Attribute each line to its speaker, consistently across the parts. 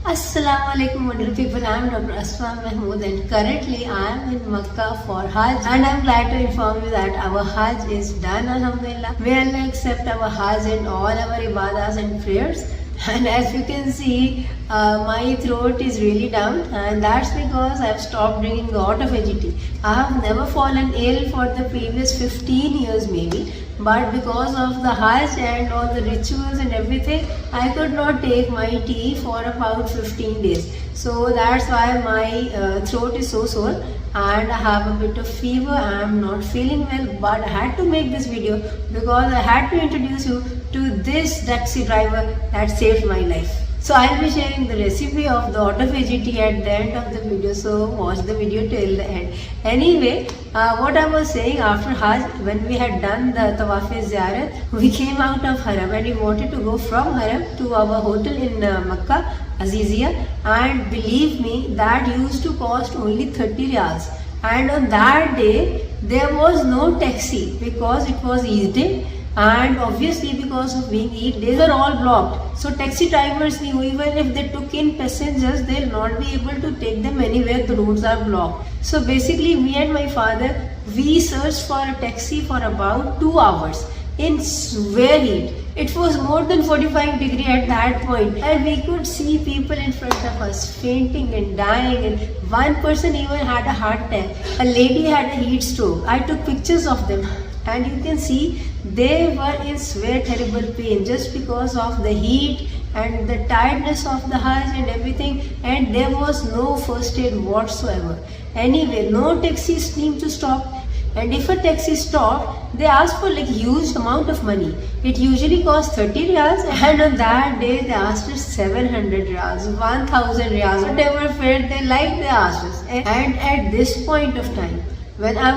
Speaker 1: Assalamu alaikum wonderful people. I am Dr. Asma Mahmood and currently I am in Makkah for Hajj, and I am glad to inform you that our Hajj is done, alhamdulillah. May Allah accept our Hajj and all our ibadahs and prayers. And as you can see, my throat is really down, and that's because I have stopped drinking a lot of AGT. I have never fallen ill for the previous 15 years maybe, but because of the Hajj and all the rituals and everything, I could not take my tea for about 15 days. So that's why my throat is so sore and I have a bit of fever. I am not feeling well, but I had to make this video because I had to introduce you to this taxi driver that saved my life. So I'll be sharing the recipe of the hot of AGT at the end of the video, so watch the video till the end. Anyway, what I was saying, after Hajj, when we had done the Tawaf-e-Ziyarat, we came out of Haram and we wanted to go from Haram to our hotel in Makkah, Azizia, and believe me, that used to cost only 30 riyals. And on that day, there was no taxi because it was Eid day. And obviously because of being Eid, days are all blocked. So taxi drivers knew even if they took in passengers, they'll not be able to take them anywhere, the roads are blocked. So basically me and my father, we searched for a taxi for about 2 hours in severe heat. It was more than 45 degrees at that point, and we could see people in front of us fainting and dying, and one person even had a heart attack. A lady had a heat stroke. I took pictures of them, and you can see they were in severe terrible pain just because of the heat and the tiredness of the Hajj and everything, and there was no first aid whatsoever. Anyway, no taxis seemed to stop, and if a taxi stopped, they asked for like huge amount of money. It usually costs 30 riyals, and on that day they asked us 700 riyals, 1000 riyals, whatever fare they liked, they asked us. And at this point of time, when I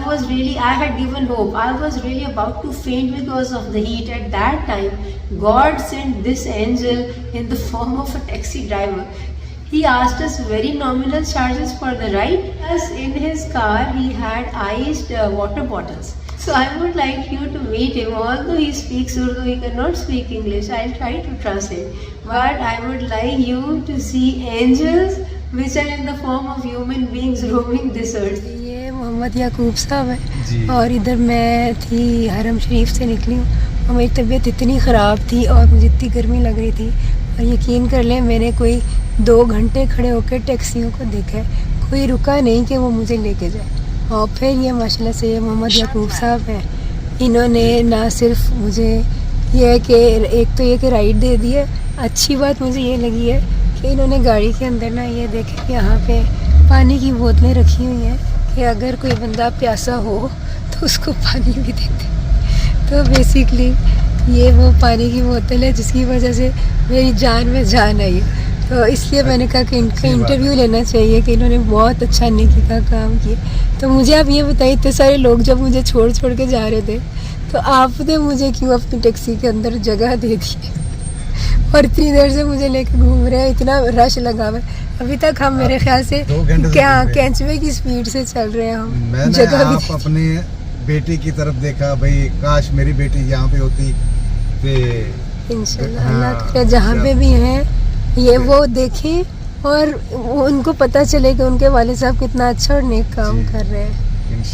Speaker 1: had given hope, I was really about to faint because of the heat. At that time, God sent this angel in the form of a taxi driver. He asked us very nominal charges for the ride. Plus, in his car, he had iced water bottles. So I would like you to meet him. Although he speaks Urdu, he cannot speak English. I'll try to translate. But I would like you to see angels which are in the form of human beings roaming this earth.
Speaker 2: Mohammad याकूब साहब है और इधर मैं थी हरम शरीफ से निकली हूँ और मेरी तबीयत इतनी ख़राब थी और मुझे इतनी गर्मी लग रही थी, और यकीन कर लें मैंने कोई 2 घंटे खड़े होकर टैक्सियों को देखा है, कोई रुका नहीं कि वो मुझे लेके जाए। और फिर ये माशाल्लाह से ये मोहम्मद याकूब साहब हैं, इन्होंने ना सिर्फ मुझे ये कि एक तो ये कि राइड दे दी है, अच्छी बात मुझे ये लगी है कि इन्होंने गाड़ी के अंदर ना ये देखे कि यहाँ पे पानी की बोतलें रखी हुई हैं कि अगर कोई बंदा प्यासा हो तो उसको पानी भी देते। तो बेसिकली ये वो पानी की बोतल है जिसकी वजह से मेरी जान में जान आई है। तो इसलिए मैंने कहा कि इनका इंटरव्यू लेना चाहिए कि इन्होंने बहुत अच्छा नेकी का काम किया। तो मुझे आप ये बताइए, इतने सारे लोग जब मुझे छोड़ के जा रहे थे तो आपने मुझे क्यों अपनी टैक्सी के अंदर जगह दे दी और इतनी देर से मुझे लेकर घूम रहे हैं, इतना रश लगा हुआ है। अभी तक हम मेरे ख्याल से क्या कैंचवे की स्पीड से चल रहे हैं हम।
Speaker 3: मैंने आप अपने बेटी की तरफ देखा, भाई काश मेरी बेटी यहाँ पे होती।
Speaker 2: इंशाल्लाह अल्लाह करे जहाँ पे भी हैं ये वो देखें और उनको पता चले कि उनके वालिद साहब कितना अच्छा और नेक काम कर रहे हैं।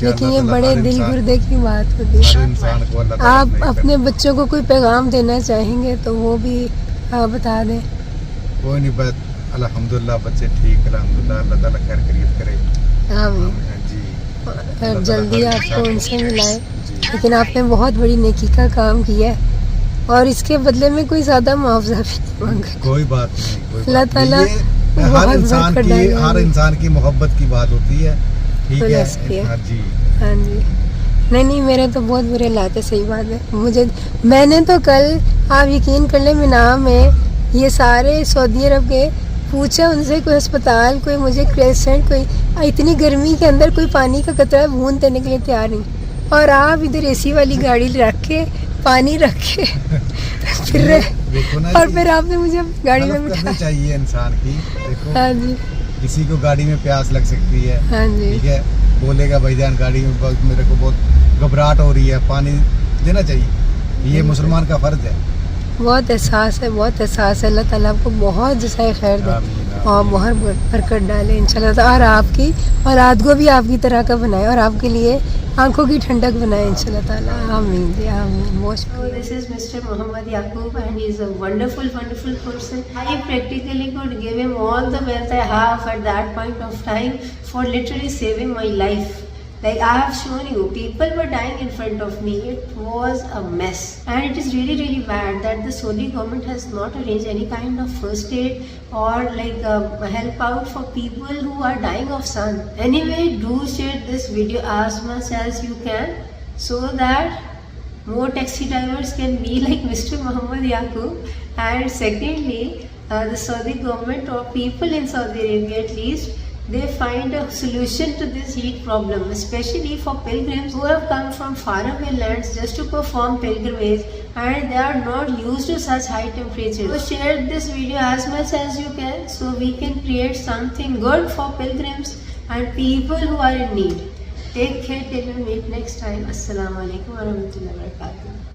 Speaker 2: लेकिन ये बड़े दिल गुर्दे की बात होती है। आप अपने बच्चों को कोई पैगाम देना चाहेंगे तो वो भी बता दें।
Speaker 3: कोई नहीं, बात अल्हम्दुलिल्लाह बच्चे ठीक, अल्हम्दुलिल्लाह, अल्लाह ताला खैर खैरियत करे।
Speaker 2: आमीन जी। और जल्दी आपको उनसे मिलाए। लेकिन आपने बहुत बड़ी नेकी का काम किया है और इसके बदले में कोई ज़्यादा मुआवजा भी नहीं मांगा।
Speaker 3: कोई बात नहीं,
Speaker 2: अल्लाह ताला
Speaker 3: हर इंसान की मोहब्बत की बात होती है। ठीक है जी,
Speaker 2: हाँ जी। नहीं मेरे तो बहुत बुरे हालात है, सही बात है। मैंने तो कल, आप यकीन कर लें, मिना में ये सारे सऊदी अरब के पूछा उनसे कोई अस्पताल, कोई मुझे क्रेसेंट, कोई इतनी गर्मी के अंदर कोई पानी का कतरा बूंद देने के लिए तैयार नहीं, और आप इधर एसी वाली गाड़ी रख के पानी रख के फिर और फिर आपने मुझे गाड़ी में बिठा
Speaker 3: चाहिए इंसान की। देखो
Speaker 2: हाँ जी,
Speaker 3: किसी को गाड़ी में प्यास लग सकती है,
Speaker 2: हाँ जी,
Speaker 3: ठीक है, बोलेगा भाईजान गाड़ी में मेरे को बहुत घबराहट हो रही है, पानी देना चाहिए, ये मुसलमान का फर्ज है।
Speaker 2: बहुत एहसास है, बहुत एहसास है। अल्लाह ताला आपको बहुत जज़ाए खैर दे। اور بہت برکت ڈالے انشاءاللہ، اور آپ کی اولاد کو بھی آپ کی طرح کا بنائے اور آپ کے لیے آنکھوں کی ٹھنڈک بنائے انشاءاللہ تعالیٰ. آمین جی آمین. بہت
Speaker 1: So
Speaker 2: شکریہ.
Speaker 1: this is Mr. Muhammad Yaqub and he is a wonderful person. I practically could give him all the wealth I have at that point of time for literally saving my life. Like I have shown you, people were dying in front of me. It was a mess. And it is really, really bad that the Saudi government has not arranged any kind of first aid or like help out for people who are dying of sun. Anyway, do share this video as much as you can so that more taxi drivers can be like Mr. Muhammad Yaqub. And secondly, the Saudi government or people in Saudi Arabia at least, they find a solution to this heat problem, especially for pilgrims who have come from faraway lands just to perform pilgrimage and they are not used to such high temperatures. So share this video as much as you can so we can create something good for pilgrims and people who are in need. Take care till we meet next time. Assalamu alaikum wa rahmatullahi wa barakatuh.